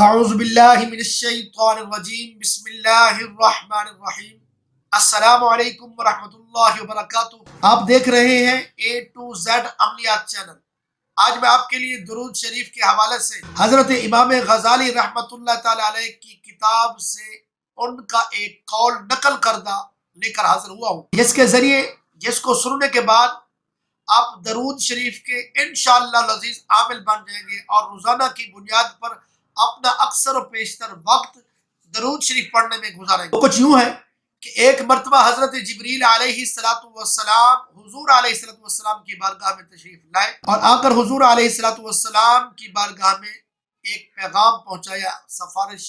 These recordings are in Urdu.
اعوذ باللہ من الشیطان الرجیم بسم اللہ الرحمن الرحیم السلام علیکم ورحمۃ اللہ وبرکاتہ۔ آپ دیکھ رہے ہیں A to Z عملیات چینل۔ آج میں آپ کے لیے درود شریف کے حوالے سے حضرت امام غزالی رحمۃ اللہ تعالی علیہ کی کتاب سے ان کا ایک قول نقل کردہ لے کر حاضر ہوا ہوں، جس کے ذریعے جس کو سننے کے بعد آپ درود شریف کے انشاءاللہ العزیز عامل بن جائیں گے اور روزانہ کی بنیاد پر اپنا اکثر و بیشتر وقت درود شریف پڑھنے میں گزاریں گے۔ کچھ یوں ہے کہ ایک مرتبہ حضرت جبریل علیہ السلام حضور علیہ السلام کی بارگاہ میں تشریف لائے اور آ کر حضور علیہ السلام کی بارگاہ میں ایک پیغام پہنچایا، سفارش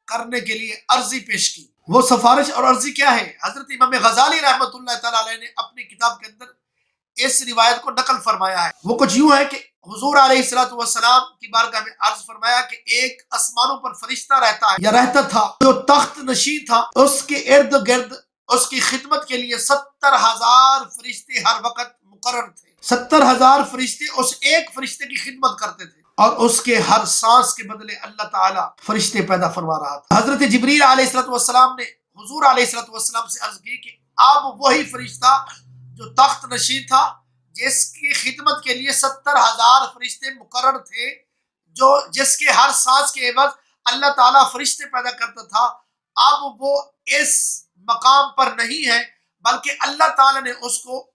کرنے کے لیے عرضی پیش کی۔ وہ سفارش اور عرضی کیا ہے؟ حضرت امام غزالی رحمۃ اللہ تعالی علیہ نے اپنی کتاب کے اندر اس روایت کو نقل فرمایا ہے۔ وہ کچھ یوں ہے کہ حضور علیہ السلام کی بارگاہ میں عرض فرمایا کہ ایک آسمانوں پر فرشتہ رہتا ہے یا رہتا تھا جو تخت نشین تھا، اس کے ارد گرد اس کی خدمت کے لیے 70,000 فرشتے ہر وقت مقرر تھے۔ 70,000 فرشتے اس ایک فرشتے کی خدمت کرتے تھے اور اس کے ہر سانس کے بدلے اللہ تعالیٰ فرشتے پیدا فرما رہا تھا۔ حضرت جبریل علیہ السلام نے حضور علیہ السلام سے عرض کی کہ اب وہی فرشتہ جو تخت نشین تھا، جس کی خدمت کے لیے 70,000 فرشتے مقرر تھے، جس کے ہر سانس کے عوض اللہ تعالیٰ فرشتے پیدا کرتا تھا، اب وہ اس مقام پر نہیں ہے، بلکہ اللہ تعالیٰ نے اس کو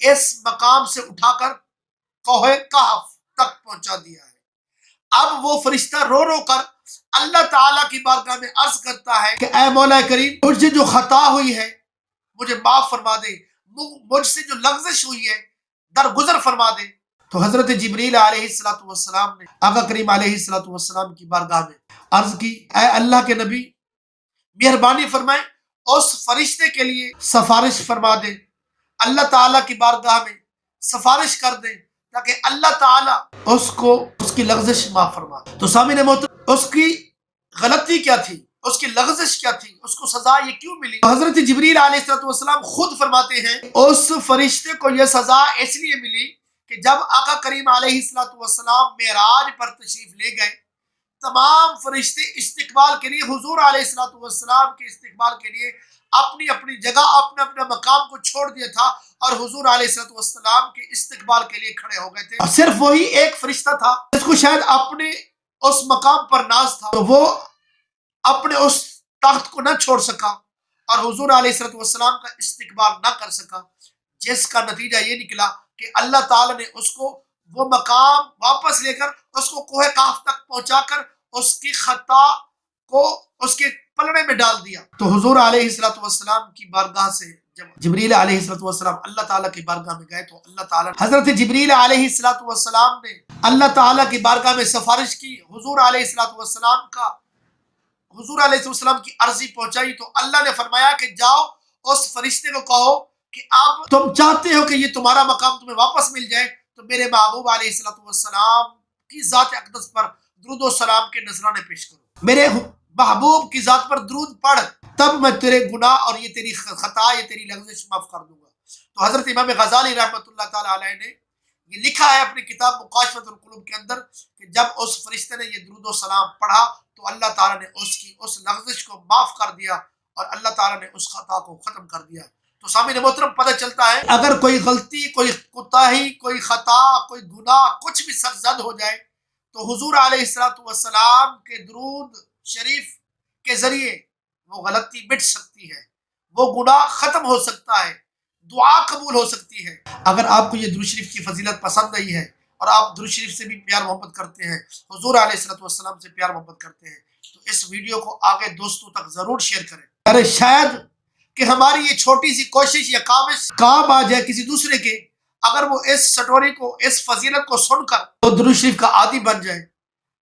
اس مقام سے اٹھا کر کوہ کہف تک پہنچا دیا ہے۔ اب وہ فرشتہ رو رو کر اللہ تعالیٰ کی بارگاہ میں عرض کرتا ہے کہ اے مولا کریم، مجھے جو خطا ہوئی ہے مجھے معاف فرما دے، مجھ سے جو لغزش ہوئی ہے درگزر فرما دے۔ تو حضرت جبریل علیہ السلام نے آقا کریم علیہ السلام کی بارگاہ میں عرض کی، اے اللہ کے نبی، مہربانی فرمائے اس فرشتے کے لیے سفارش فرما دے، اللہ تعالیٰ کی بارگاہ میں سفارش کر دے تاکہ اللہ تعالیٰ اس کو اس کی لغزش معاف فرما دے۔ تو سامعین محترم، اس کی غلطی کیا تھی؟ اس کی لغزش کیا تھی؟ اس کو سزا یہ کیوں ملی؟ حضرت جبریل علیہ السلام خود فرماتے ہیں اس فرشتے کو یہ سزا اس لیے ملی کہ جب آقا کریم علیہ السلام معراج پر تشریف لے گئے، تمام فرشتے استقبال کے لیے حضور علیہ السلام کے استقبال کے لیے اپنی اپنی جگہ اپنا اپنا مقام کو چھوڑ دیا تھا اور حضور علیہ السلام کے استقبال کے لیے کھڑے ہو گئے تھے۔ اور صرف وہی ایک فرشتہ تھا جس کو شاید اپنے اس مقام پر ناز تھا، تو وہ اپنے اس تخت کو نہ چھوڑ سکا اور حضور علیہ السلام کا استقبال نہ کر سکا، جس کا نتیجہ یہ نکلا کہ اللہ تعالیٰ نے اس کو وہ مقام واپس لے کر اس کو کوہ کہف تک پہنچا کر اس کی خطا کو اس کے پلڑے میں ڈال دیا۔ تو حضور علیہ السلام کی بارگاہ سے جب جبریل علیہ السلام اللہ تعالیٰ کی بارگاہ میں گئے تو اللہ تعالیٰ حضرت جبریل علیہ السلام نے اللہ تعالیٰ کی بارگاہ میں سفارش کی، حضور علیہ السلام کی عرضی پہنچائی، تو اللہ نے فرمایا کہ جاؤ اس فرشتے کو کہو کہ اب تم چاہتے ہو کہ یہ تمہارا مقام تمہیں واپس مل جائے، تو میرے محبوب علیہ السلام کی ذات اقدس پر درود و سلام کے نذرانے پیش کرو، میرے محبوب کی ذات پر درود پڑھ، تب میں تیرے گناہ اور یہ تیری خطا، یہ تیری لغزش معاف کر دوں گا۔ تو حضرت امام غزالی رحمۃ اللہ تعالی علیہ نے یہ لکھا ہے اپنی کتاب مکاشفۃ القلوب کے اندر کہ جب اس فرشتے نے یہ درود و سلام پڑھا تو اللہ تعالیٰ نے اس لغزش کو معاف کر دیا اور اللہ تعالیٰ نے اس خطا کو ختم کر دیا۔ تو سامعین محترم، پتہ چلتا ہے اگر کوئی غلطی، کوئی کوتاہی، کوئی خطا، کوئی گناہ، کچھ بھی سرزد ہو جائے تو حضور علیہ السلام کے درود شریف کے ذریعے وہ غلطی مٹ سکتی ہے، وہ گناہ ختم ہو سکتا ہے، دعا قبول ہو سکتی ہے۔ اگر آپ کو یہ درود شریف کی فضیلت پسند آئی ہے اور آپ درود شریف سے بھی پیار محبت کرتے ہیں، حضور علیہ السلام سے پیار محبت کرتے ہیں، تو اس ویڈیو کو آگے دوستوں تک ضرور شیئر کریں۔ ارے شاید کہ ہماری یہ چھوٹی سی کوشش یا کاوش کام آ جائے کسی دوسرے کے، اگر وہ اس سٹوری کو، اس فضیلت کو سن کر وہ درود شریف کا عادی بن جائے،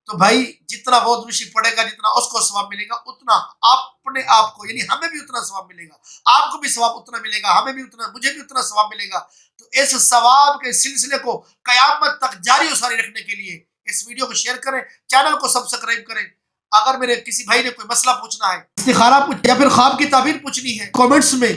تو بھائی جتنا وہ درود شریف پڑھے گا، جتنا اس کو ثواب ملے گا، اتنا اپنے آپ کو، یعنی ہمیں بھی اتنا ثواب ملے گا، آپ کو بھی ثواب اتنا ملے گا، ہمیں بھی اتنا، مجھے بھی اتنا ثواب ملے گا۔ تو اس ثواب کے سلسلے کو قیامت تک جاری و ساری رکھنے کے لیے اس ویڈیو کو شیئر کریں، چینل کو سبسکرائب کریں۔ اگر میرے کسی بھائی نے کوئی مسئلہ پوچھنا ہے، استخارہ یا پھر خواب کی تعبیر پوچھنی ہے، کامنٹس میں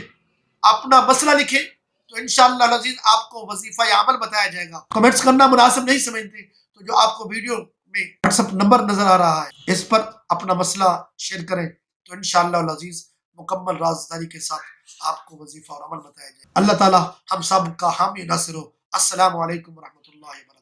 اپنا مسئلہ لکھیں تو انشاءاللہ العزیز آپ کو وظیفہ یا عمل بتایا جائے گا۔ کامنٹس کرنا مناسب نہیں سمجھتے تو جو آپ کو ویڈیو میں واٹس ایپ نمبر نظر آ رہا ہے، اس پر اپنا مسئلہ شیئر کریں تو انشاءاللہ العزیز مکمل رازداری کے ساتھ آپ کو وظیفہ اور عمل بتایا جائے۔ اللہ تعالی ہم سب کا حامی ناصر ہو۔ السلام علیکم ورحمۃ اللہ وبرکاتہ۔